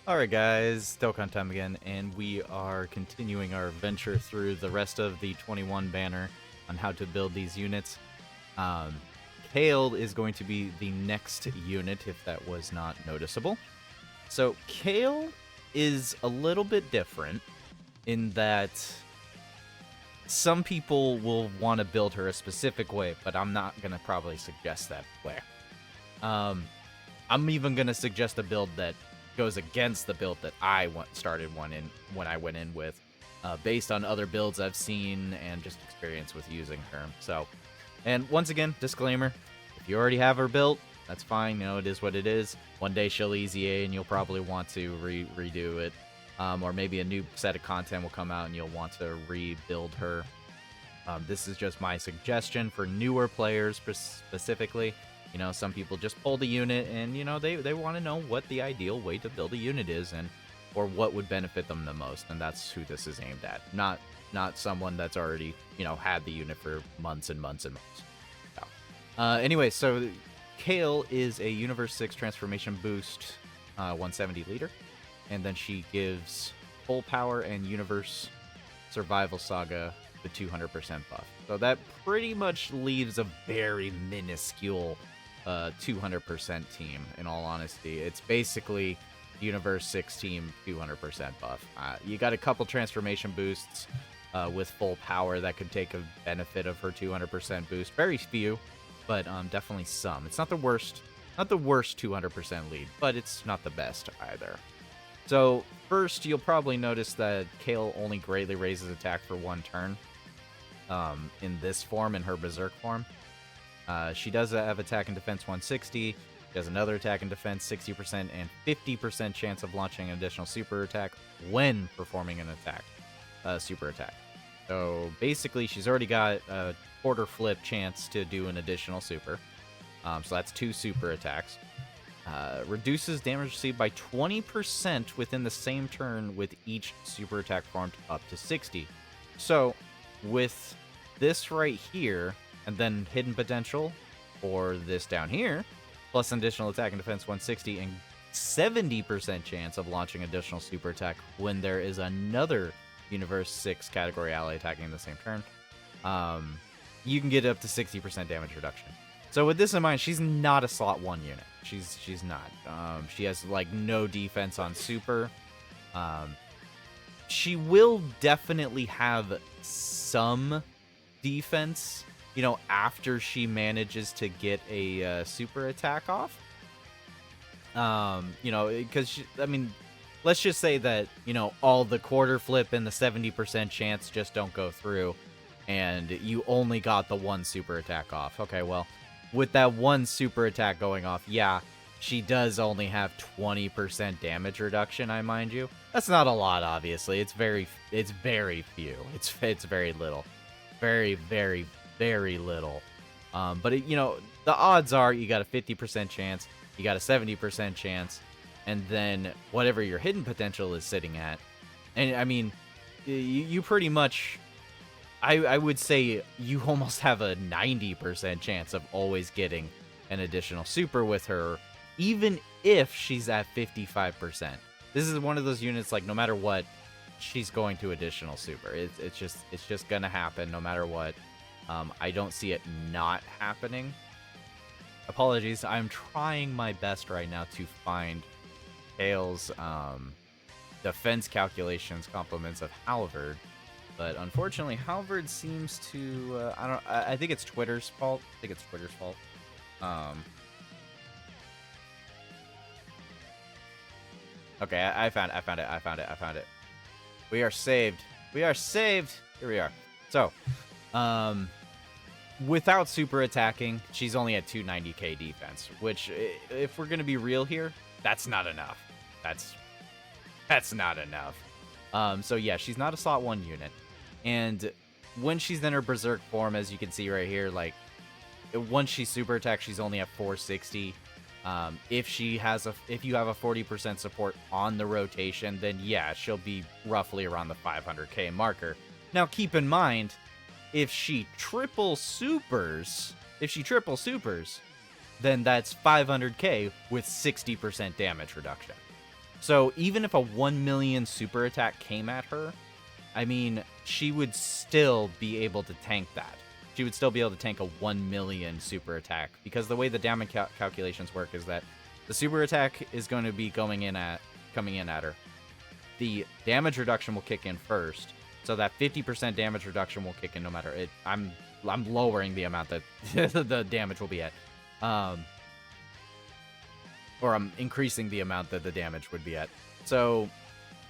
Alright guys, Dokkan time again, and we are continuing our adventure through the rest of the 21 banner on how to build these units. Um, Kale is going to be the next unit, if that was not noticeable. So Kale is a little bit different in that some people will want to build her a specific way, but I'm not going to probably suggest that way. I'm even going to suggest a build that goes against the build that I started when I went in with, based on other builds I've seen and just experience with using her. So, and once again, disclaimer: if you already have her built, that's fine. You know, it is what it is. One day she'll easy A, and you'll probably want to redo it, or maybe a new set of content will come out and you'll want to rebuild her. This is just my suggestion for newer players specifically. You know, some people just pull the unit and, you know, they want to know what the ideal way to build a unit is and or what would benefit them the most. And that's who this is aimed at. Not someone that's already, you know, had the unit for months and months and months. So, anyway, so Kale is a Universe 6 transformation boost 170 leader. And then she gives full power and Universe Survival Saga the 200% buff. So that pretty much leaves a very minuscule 200% team, in all honesty. It's basically Universe 6 team 200% buff. You got a couple transformation boosts with full power that could take a benefit of her 200% boost. Very few, but definitely some. It's not the worst 200% lead, but it's not the best either. So first, you'll probably notice that Kale only greatly raises attack for one turn in this form, in her Berserk form. She does have attack and defense 160. She has another attack and defense 60% and 50% chance of launching an additional super attack when performing an attack, super attack. So basically, she's already got a quarter flip chance to do an additional super. So that's 2 super attacks. Reduces damage received by 20% within the same turn with each super attack formed up to 60. So with this right here, and then hidden potential for this down here, plus an additional attack and defense 160 and 70% chance of launching additional super attack when there is another Universe 6 category ally attacking in the same turn, you can get up to 60% damage reduction. So with this in mind, she's not a slot 1 unit. She's not. She has like no defense on super. She will definitely have some defense, you know, after she manages to get a super attack off. You know, because, I mean, let's just say that, you know, all the quarter flip and the 70% chance just don't go through, and you only got the 1 super attack off. Okay, well, with that 1 super attack going off, yeah, she does only have 20% damage reduction, I mind you. That's not a lot, obviously. It's very few. It's very little. Very, very, very little. But, you know, the odds are you got a 50% chance, you got a 70% chance, and then whatever your hidden potential is sitting at. And, I mean, you pretty much, I would say you almost have a 90% chance of always getting an additional super with her, even if she's at 55%. This is one of those units, like, no matter what, she's going to additional super. It's just gonna happen no matter what. I don't see it not happening. Apologies, I'm trying my best right now to find Kale's defense calculations compliments of Halvard, but unfortunately Halvard seems to I think it's Twitter's fault. Okay, I found it. We are saved. Here we are. So, without super attacking, she's only at 290k defense, which, if we're gonna be real here, that's not enough. That's not enough. So yeah, she's not a slot 1 unit. And when she's in her Berserk form, as you can see right here, like, once she super attacks, she's only at 460. If you have a 40% support on the rotation, then yeah, she'll be roughly around the 500k marker. Now keep in mind, if she triple supers, then that's 500k with 60% damage reduction. So even if a 1 million super attack came at her, I mean, she would still be able to tank that. She would still be able to tank a 1 million super attack, because the way the damage calculations work is that the super attack is going to be coming in at her. The damage reduction will kick in first, so that 50% damage reduction will kick in no matter it. I'm lowering the amount that the damage will be at, or I'm increasing the amount that the damage would be at. So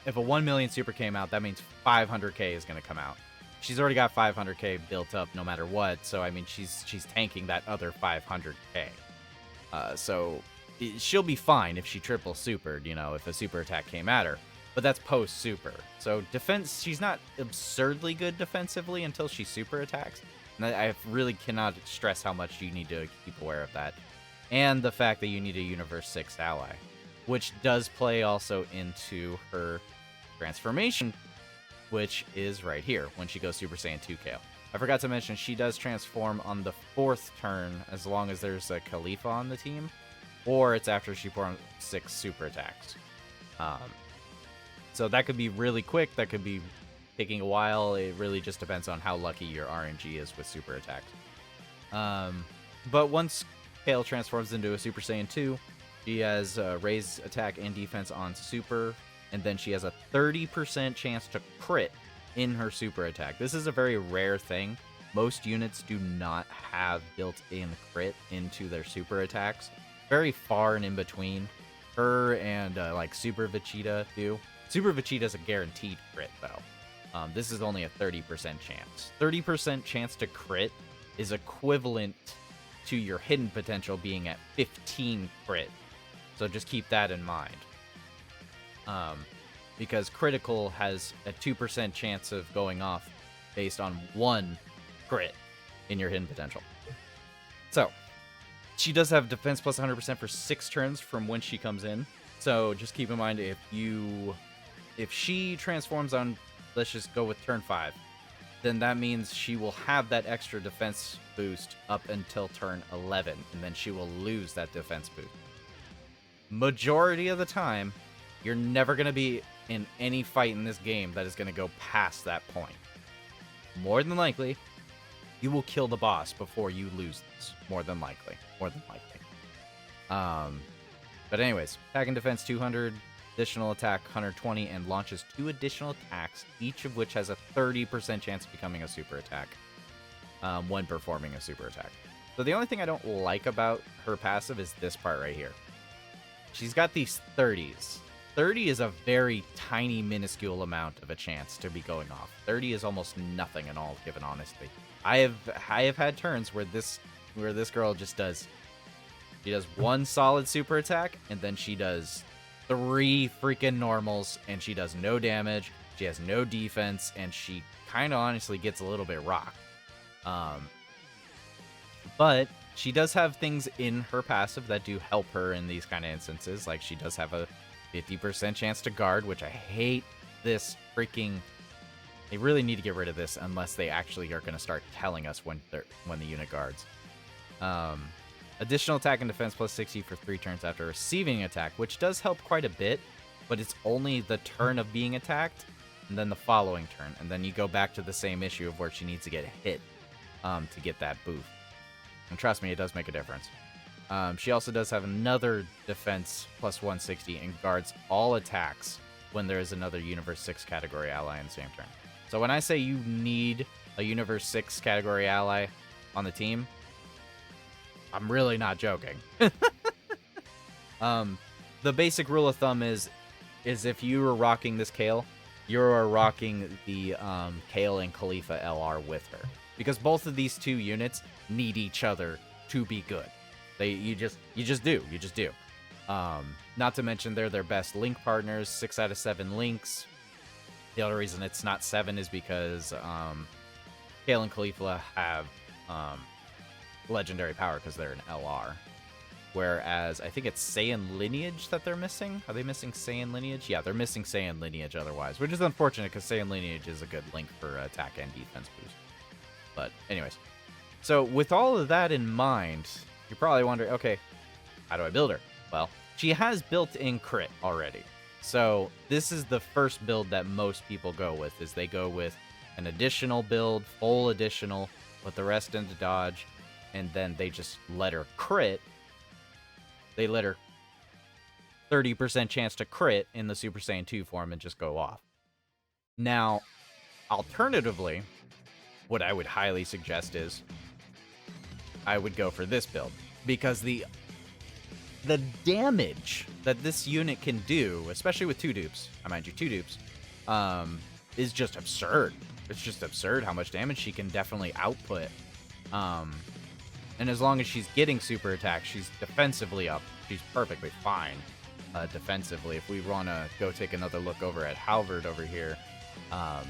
if a 1 million super came out, that means 500k is going to come out. She's already got 500k built up no matter what, so I mean she's tanking that other 500k. So she'll be fine if she triple supered, you know, if a super attack came at her. But that's post super. So defense, she's not absurdly good defensively until she super attacks. And I really cannot stress how much you need to keep aware of that. And the fact that you need a Universe 6 ally, which does play also into her transformation, which is right here when she goes Super Saiyan 2 Kale. I forgot to mention she does transform on the 4th turn as long as there's a Khalifa on the team, or it's after she performs 6 super attacks. So that could be really quick, that could be taking a while. It really just depends on how lucky your RNG is with super attacks. But once Kale transforms into a Super Saiyan 2, she has raised attack and defense on super, and then she has a 30% chance to crit in her super attack. This is a very rare thing. Most units do not have built-in crit into their super attacks. Very far and in between. Her and like Super Vegeta do. Super Vegeta is a guaranteed crit though. This is only a 30% chance. 30% chance to crit is equivalent to your hidden potential being at 15 crit. So just keep that in mind. Because critical has a 2% chance of going off based on 1 crit in your hidden potential. So, she does have defense plus 100% for 6 turns from when she comes in. So just keep in mind, if she transforms on, let's just go with turn 5, then that means she will have that extra defense boost up until turn 11, and then she will lose that defense boost. Majority of the time, you're never going to be in any fight in this game that is going to go past that point. More than likely, you will kill the boss before you lose this. More than likely. But anyways, attack and defense 200, additional attack 120, and launches 2 additional attacks, each of which has a 30% chance of becoming a super attack when performing a super attack. So the only thing I don't like about her passive is this part right here. She's got these 30s. 30 is a very tiny, minuscule amount of a chance to be going off. 30 is almost nothing in all given honesty. I have had turns where this girl just does 1 solid super attack, and then she does 3 freaking normals, and she does no damage, she has no defense, and she kind of honestly gets a little bit rocked. But she does have things in her passive that do help her in these kind of instances. Like she does have a 50% chance to guard, which I hate this freaking... They really need to get rid of this unless they actually are going to start telling us when the unit guards. Additional attack and defense plus 60 for 3 turns after receiving attack, which does help quite a bit, but it's only the turn of being attacked and then the following turn. And then you go back to the same issue of where she needs to get hit to get that boost. And trust me, it does make a difference. She also does have another defense plus 160 and guards all attacks when there is another Universe 6 category ally in the same turn. So when I say you need a Universe 6 category ally on the team, I'm really not joking. The basic rule of thumb is if you are rocking this Kale, you are rocking the Kale and Khalifa LR with her. Because both of these 2 units need each other to be good. You just do. Not to mention they're their best link partners, 6 out of 7 links. The other reason it's not 7 is because Kale and Khalifa have legendary power because they're an LR. Whereas I think it's Saiyan lineage that they're missing. Are they missing Saiyan lineage? Yeah, they're missing Saiyan lineage otherwise, which is unfortunate because Saiyan lineage is a good link for attack and defense boost. But anyways, so with all of that in mind, you're probably wondering, okay, how do I build her? Well, she has built-in crit already. So this is the first build that most people go with, is they go with an additional build, full additional, put the rest into dodge, and then they just let her crit. They let her 30% chance to crit in the Super Saiyan 2 form and just go off. Now, alternatively, what I would highly suggest is I would go for this build, because the damage that this unit can do, especially with 2 dupes, I mind you, 2 dupes, is just absurd. It's just absurd how much damage she can definitely output. And as long as she's getting super attack, she's defensively up. She's perfectly fine defensively. If we want to go take another look over at Halvard over here, I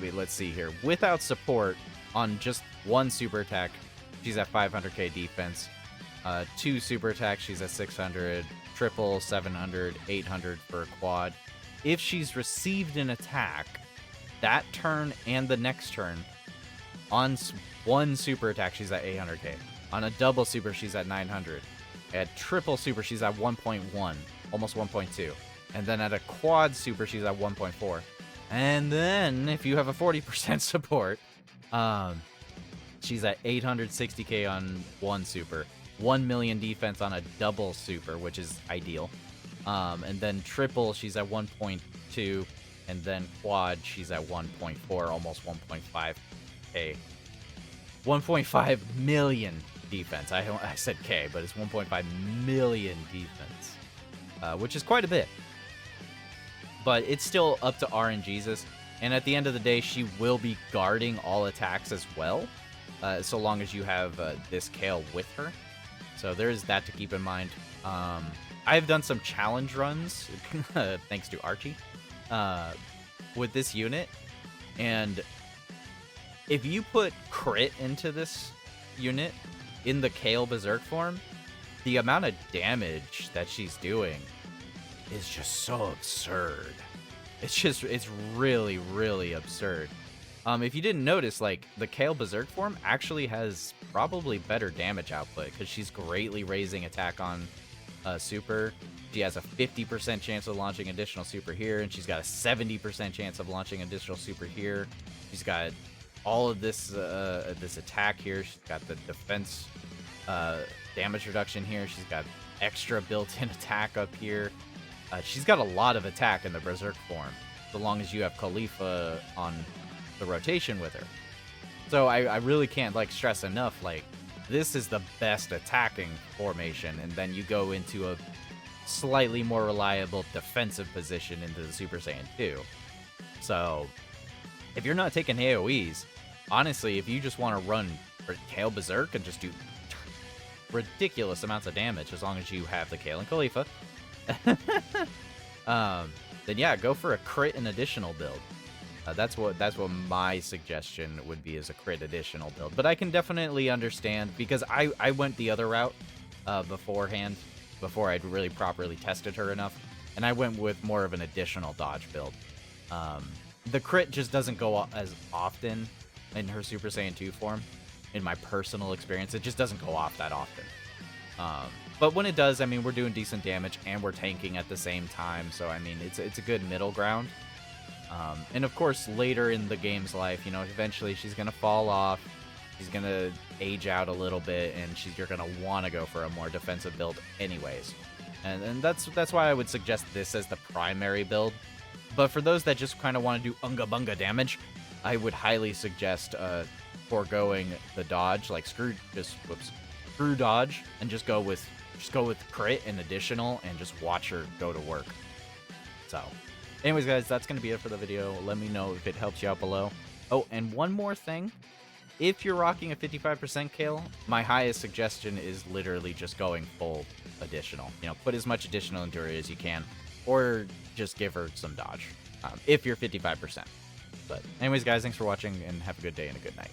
mean, let's see here. Without support, on just 1 super attack, she's at 500k defense. 2 super attacks, she's at 600. Triple, 700, 800 for a quad. If she's received an attack, that turn and the next turn, on 1 super attack, she's at 800k. On a double super, she's at 900. At triple super, she's at 1.1, almost 1.2. And then at a quad super, she's at 1.4. And then, if you have a 40% support, she's at 860k on 1 super. 1 million defense on a double super, which is ideal. And then triple, she's at 1.2. And then quad, she's at 1.4, almost 1.5k. 1.5 million defense. I said K, but it's 1.5 million defense, which is quite a bit. But it's still up to RNGesus, and at the end of the day, she will be guarding all attacks as well, so long as you have this Kale with her. So there's that to keep in mind. I've done some challenge runs, thanks to Archie, with this unit, and if you put crit into this unit in the Kale Berserker form, the amount of damage that she's doing is just so absurd. It's really, really absurd. If you didn't notice, like, the Kale Berserker form actually has probably better damage output, because she's greatly raising attack on super. She has a 50% chance of launching additional super here, and she's got a 70% chance of launching additional super here. She's got all of this this attack here. She's got the defense damage reduction here. She's got extra built-in attack up here. She's got a lot of attack in the Berserk form, so long as you have Khalifa on the rotation with her. So I really can't, like, stress enough, like, this is the best attacking formation, and then you go into a slightly more reliable defensive position into the Super Saiyan 2. So if you're not taking AoEs, honestly, if you just want to run Kale Berserk and just do ridiculous amounts of damage, as long as you have the Kale and Khalifa, then yeah, go for a crit and additional build. That's what my suggestion would be, is a crit additional build. But I can definitely understand, because I went the other route beforehand, before I'd really properly tested her enough, and I went with more of an additional dodge build. The crit just doesn't go as often in her Super Saiyan 2 form. In my personal experience, it just doesn't go off that often. But when it does, I mean, we're doing decent damage and we're tanking at the same time, so I mean, it's a good middle ground. And of course, later in the game's life, you know, eventually she's gonna fall off. She's gonna age out a little bit, and you're gonna want to go for a more defensive build anyways. And that's why I would suggest this as the primary build. But for those that just kind of want to do unga bunga damage, I would highly suggest foregoing the dodge, like screw dodge, and just go with crit and additional, and just watch her go to work. So, anyways, guys, that's gonna be it for the video. Let me know if it helps you out below. Oh, and one more thing. If you're rocking a 55% Kale, my highest suggestion is literally just going full additional. You know, put as much additional into her as you can, or just give her some dodge if you're 55%. But anyways, guys, thanks for watching, and have a good day and a good night.